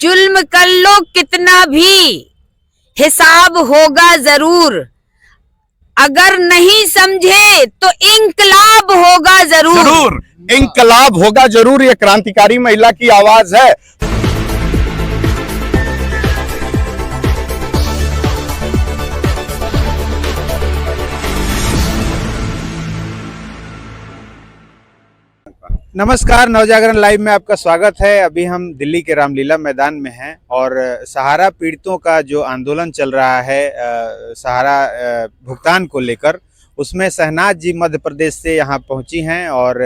जुल्म कर लो कितना भी, हिसाब होगा जरूर। अगर नहीं समझे तो इंकलाब होगा जरूर। जरूर इंकलाब होगा जरूर। ये क्रांतिकारी महिला की आवाज है। नमस्कार, नवजागरण लाइव में आपका स्वागत है। अभी हम दिल्ली के रामलीला मैदान में हैं और सहारा पीड़ितों का जो आंदोलन चल रहा है सहारा भुगतान को लेकर, उसमें शहनाज जी मध्य प्रदेश से यहाँ पहुँची हैं और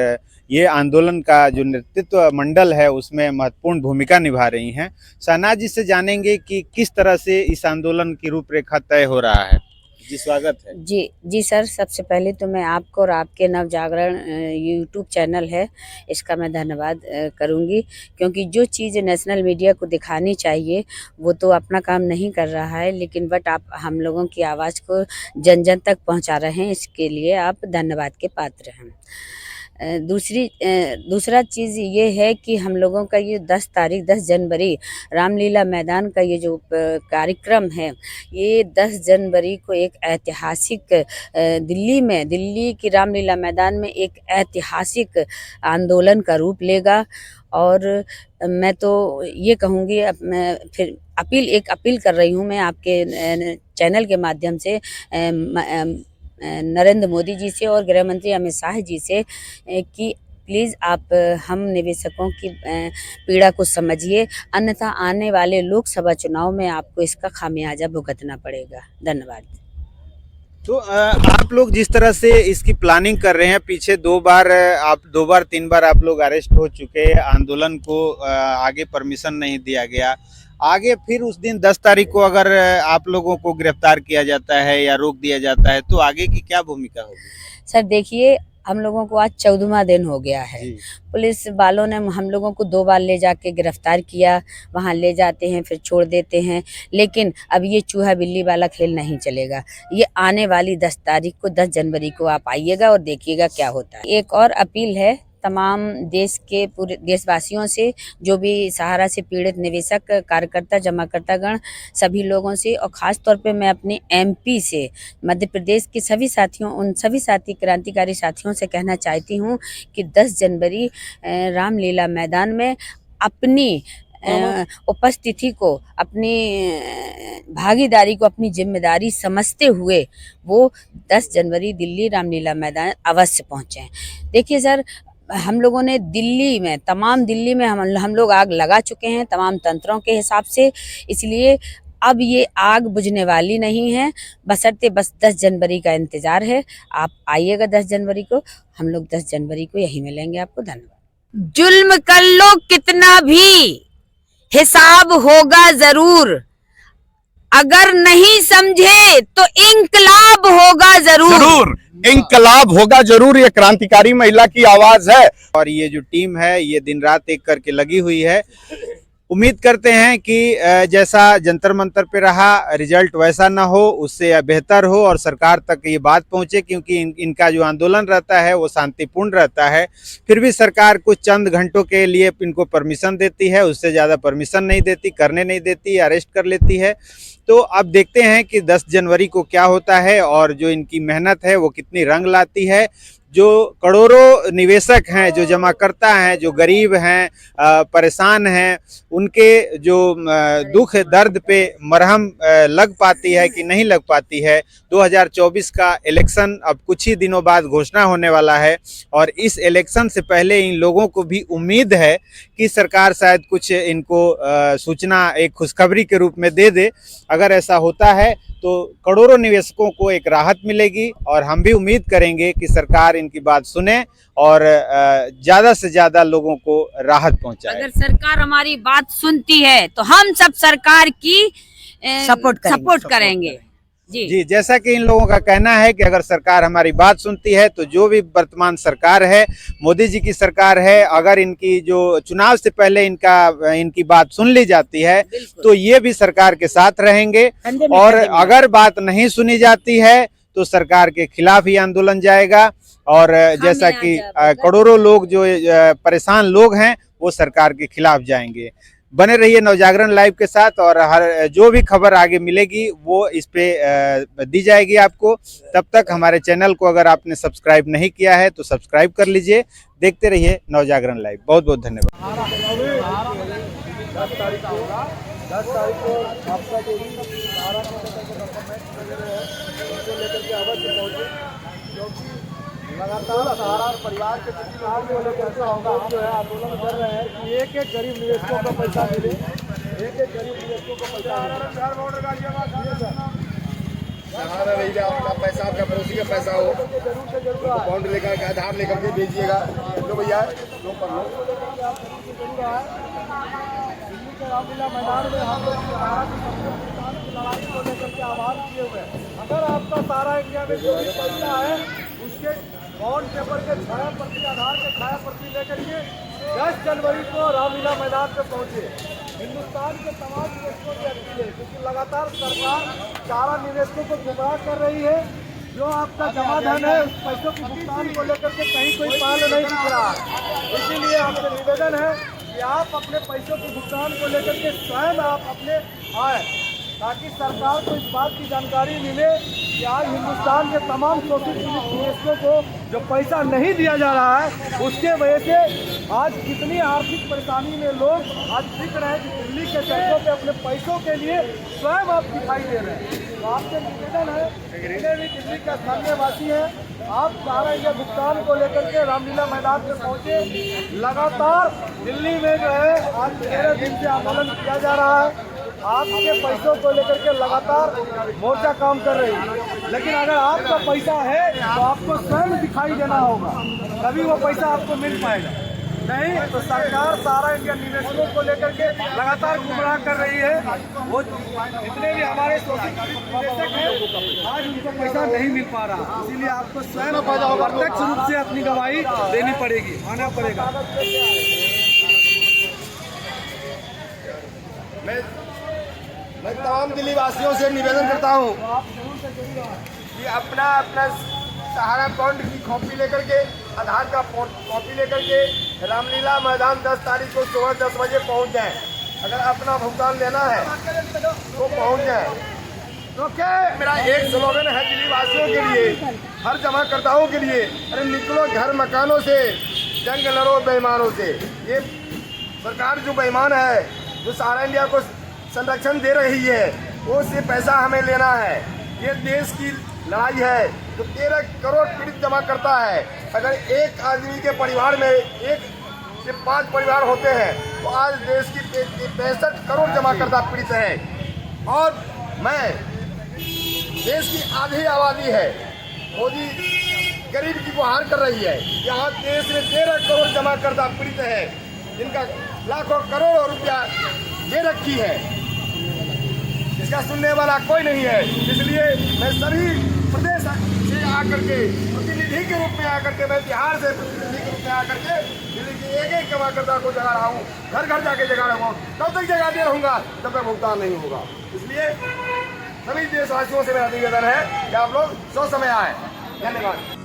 ये आंदोलन का जो नेतृत्व मंडल है उसमें महत्वपूर्ण भूमिका निभा रही हैं। शहनाज जी से जानेंगे कि किस तरह से इस आंदोलन की रूपरेखा तय हो रहा है। जी स्वागत है। जी सर, सबसे पहले तो मैं आपको और आपके नवजागरण यूट्यूब चैनल है इसका मैं धन्यवाद करूंगी, क्योंकि जो चीज़ नेशनल मीडिया को दिखानी चाहिए वो तो अपना काम नहीं कर रहा है, लेकिन बट आप हम लोगों की आवाज़ को जन जन तक पहुंचा रहे हैं, इसके लिए आप धन्यवाद के पात्र हैं। दूसरा चीज़ ये है कि हम लोगों का ये 10 जनवरी रामलीला मैदान का ये जो कार्यक्रम है, ये 10 जनवरी को एक ऐतिहासिक दिल्ली की रामलीला मैदान में एक ऐतिहासिक आंदोलन का रूप लेगा। और मैं तो ये कहूँगी, मैं फिर अपील कर रही हूँ मैं आपके चैनल के माध्यम से नरेंद्र मोदी जी से और गृह मंत्री अमित शाह जी से कि प्लीज़ आप हम निवेशकों की पीड़ा को समझिए, अन्यथा आने वाले लोकसभा चुनाव में आपको इसका खामियाजा भुगतना पड़ेगा। धन्यवाद। तो आप लोग जिस तरह से इसकी प्लानिंग कर रहे हैं, पीछे दो बार 3 बार आप लोग अरेस्ट हो चुके, आंदोलन को आगे परमिशन नहीं दिया गया, आगे फिर उस दिन 10 तारीख को अगर आप लोगों को गिरफ्तार किया जाता है या रोक दिया जाता है तो आगे की क्या भूमिका होगी? सर देखिए, हम लोगों को आज 14वां दिन हो गया है। पुलिस वालों ने हम लोगों को 2 बार ले जाके गिरफ्तार किया, वहाँ ले जाते हैं फिर छोड़ देते हैं, लेकिन अब ये चूहा बिल्ली वाला खेल नहीं चलेगा। ये आने वाली 10 तारीख को 10 जनवरी को आप आइएगा और देखिएगा क्या होता है। एक और अपील है तमाम देश के पूरे देशवासियों से, जो भी सहारा से पीड़ित निवेशक, कार्यकर्ता, जमाकर्तागण, सभी लोगों से, और ख़ास तौर पे मैं अपने एमपी से, मध्य प्रदेश के सभी साथियों, उन सभी साथी क्रांतिकारी साथियों से कहना चाहती हूँ कि 10 जनवरी रामलीला मैदान में अपनी उपस्थिति को, अपनी भागीदारी को, अपनी जिम्मेदारी समझते हुए वो 10 जनवरी दिल्ली रामलीला मैदान अवश्य पहुँचें। देखिए सर, हम लोगों ने दिल्ली में हम लोग आग लगा चुके हैं तमाम तंत्रों के हिसाब से, इसलिए अब ये आग बुझने वाली नहीं है, बशर्ते बस 10 जनवरी का इंतज़ार है। आप आइएगा 10 जनवरी को, हम लोग 10 जनवरी को यहीं मिलेंगे आपको। धन्यवाद। जुल्म कर लो कितना भी, हिसाब होगा जरूर। अगर नहीं समझे तो इंकलाब होगा जरूर। इंकलाब होगा जरूर। ये क्रांतिकारी महिला की आवाज है और ये जो टीम है ये दिन रात एक करके लगी हुई है। उम्मीद करते हैं कि जैसा जंतर मंतर पे रहा रिजल्ट वैसा ना हो, उससे बेहतर हो और सरकार तक ये बात पहुंचे, क्योंकि इनका जो आंदोलन रहता है वो शांतिपूर्ण रहता है। फिर भी सरकार कुछ चंद घंटों के लिए इनको परमिशन देती है, उससे ज़्यादा परमिशन नहीं देती, करने नहीं देती, अरेस्ट कर लेती है। तो अब देखते हैं कि 10 जनवरी को क्या होता है और जो इनकी मेहनत है वो कितनी रंग लाती है। जो करोड़ों निवेशक हैं, जो जमाकर्ता हैं, जो गरीब हैं, परेशान हैं, उनके जो दुख दर्द पे मरहम लग पाती है कि नहीं लग पाती है। 2024 का इलेक्शन अब कुछ ही दिनों बाद घोषणा होने वाला है और इस इलेक्शन से पहले इन लोगों को भी उम्मीद है कि सरकार शायद कुछ इनको सूचना एक खुशखबरी के रूप में दे दे। अगर ऐसा होता है तो करोड़ों निवेशकों को एक राहत मिलेगी और हम भी उम्मीद करेंगे कि सरकार इनकी बात सुने और ज़्यादा से ज़्यादा लोगों को राहत पहुंचाए। अगर सरकार हमारी बात सुनती है तो हम सब सरकार की सपोर्ट करेंगे। जी, जैसा कि इन लोगों का कहना है कि अगर सरकार हमारी बात सुनती है तो जो भी वर्तमान सरकार है, मोदी जी की सरकार है, अगर इनकी जो चुनाव से पहले इनकी बात सुन ली जाती है तो ये भी सरकार के साथ रहेंगे। और अगर बात नहीं सुनी जाती है तो सरकार के खिलाफ ही आंदोलन जाएगा और जैसा कि करोड़ों लोग जो परेशान लोग हैं वो सरकार के खिलाफ जाएंगे। बने रहिए नवजागरण लाइव के साथ और हर जो भी खबर आगे मिलेगी वो इस पे दी जाएगी आपको। तब तक हमारे चैनल को अगर आपने सब्सक्राइब नहीं किया है तो सब्सक्राइब कर लीजिए। देखते रहिए नवजागरण लाइव। बहुत बहुत धन्यवाद। 10 तारीख को आपका जो भी सारा डॉक्यूमेंट वगैरह है उसको लेकर के अवश्य पहुँचे, क्योंकि लगातार सहारा परिवार के प्रति लाभ को लेकर के हम लोग जो है आंदोलन कर रहे हैं कि एक एक गरीब निवेशकों को पैसा मिले, एक एक गरीब निवेशकों को पैसा सहारा नहीं जाए, आपका पैसा आपका पड़ोसी का पैसा हो, अकाउंट लेकर के आधार लेकर के भेजिएगा। लो भैया लो कर लो। दिल्ली के रामलीला मैदान में हम लोग लड़ाई को लेकर के आह्वान किए हुए हैं। अगर आपका सारा इंडिया में जो भी पैसा है उसके बॉन्ड पेपर के छाया प्रति, आधार के छाया प्रति लेकर के 10 जनवरी को रामलीला मैदान पे पहुंचे। हिंदुस्तान के तमाम निवेशकों की अपील है, क्योंकि लगातार सरकार चारा निवेशकों को गुमराह कर रही है। जो आपका जमा धन है उस पैसों के भुगतान को लेकर के कहीं कोई पाल नहीं दिख रहा है। इसीलिए आपसे निवेदन है कि आप अपने पैसों के भुगतान को लेकर के स्वयं आप अपने आए, ताकि सरकार को इस बात की जानकारी मिले कि आज हिंदुस्तान के तमाम शोषित निवेशकों को जो पैसा नहीं दिया जा रहा है उसके वजह से आज कितनी आर्थिक परेशानी में लोग आज दिख रहे हैं कि दिल्ली के सड़कों पे अपने पैसों के लिए स्वयं आप दिखाई दे रहे हैं। तो आपसे निवेदन है, जितने भी दिल्ली का स्थानीय वासी है, आप सारा ये भुगतान को लेकर के रामलीला मैदान पे पहुंचे। लगातार दिल्ली में जो है आज 13 दिन से आंदोलन किया जा रहा है। आपके पैसों को लेकर के लगातार मोर्चा काम कर रही है, लेकिन अगर आपका पैसा है तो आपको स्वयं दिखाई देना होगा, तभी वो पैसा आपको मिल पाएगा। नहीं तो सरकार सारा इंडिया निवेशकों को लेकर के लगातार गुमराह कर रही है। वो जितने भी हमारे शोषित निवेशक हैं आज उनको पैसा नहीं मिल पा रहा, इसीलिए आपको स्वयं प्रत्यक्ष रूप से अपनी गवाही देनी पड़ेगी, आना पड़ेगा। मैं तमाम दिल्ली वासियों से निवेदन करता हूँ कि अपना सहारा अकाउंट की कॉपी लेकर के, आधार का कॉपी लेकर के रामलीला मैदान 10 तारीख को सुबह 10 बजे पहुँच जाएं। अगर अपना भुगतान लेना है तो पहुँच जाएं। तो क्या मेरा एक स्लोगन है दिल्ली वासियों के लिए, हर जमाकर्ताओं के लिए, अरे निकलो घर मकानों से, जंग लड़ो बेईमानों से। ये सरकार जो बेईमान है, जो सारा इंडिया को संरक्षण दे रही है, वो से पैसा हमें लेना है। ये देश की लड़ाई है, तो 13 करोड़ पीड़ित जमा करता है। अगर एक आदमी के परिवार में 1 से 5 परिवार होते हैं तो आज देश की 65 करोड़ जमा करता पीड़ित है। और मैं देश की आधी आबादी है, मोदी गरीब की गुहार कर रही है। यहाँ देश में 13 करोड़ जमा करता पीड़ित है, जिनका लाखों करोड़ों रुपया दे रखी है। इसका सुनने वाला कोई नहीं है। इसलिए मैं सभी प्रदेश से आकर के प्रतिनिधि के रूप में आकर के, मैं बिहार से प्रतिनिधि के रूप में आकर के दिल्ली की एक जमाकर्ता को जगा रहा हूँ, घर घर जाके जगा रहा हूँ। तब तक जगाते रहूँगा जब तक भुगतान नहीं होगा। इसलिए सभी देशवासियों से मेरा निवेदन है कि आप लोग सो समय आए। धन्यवाद।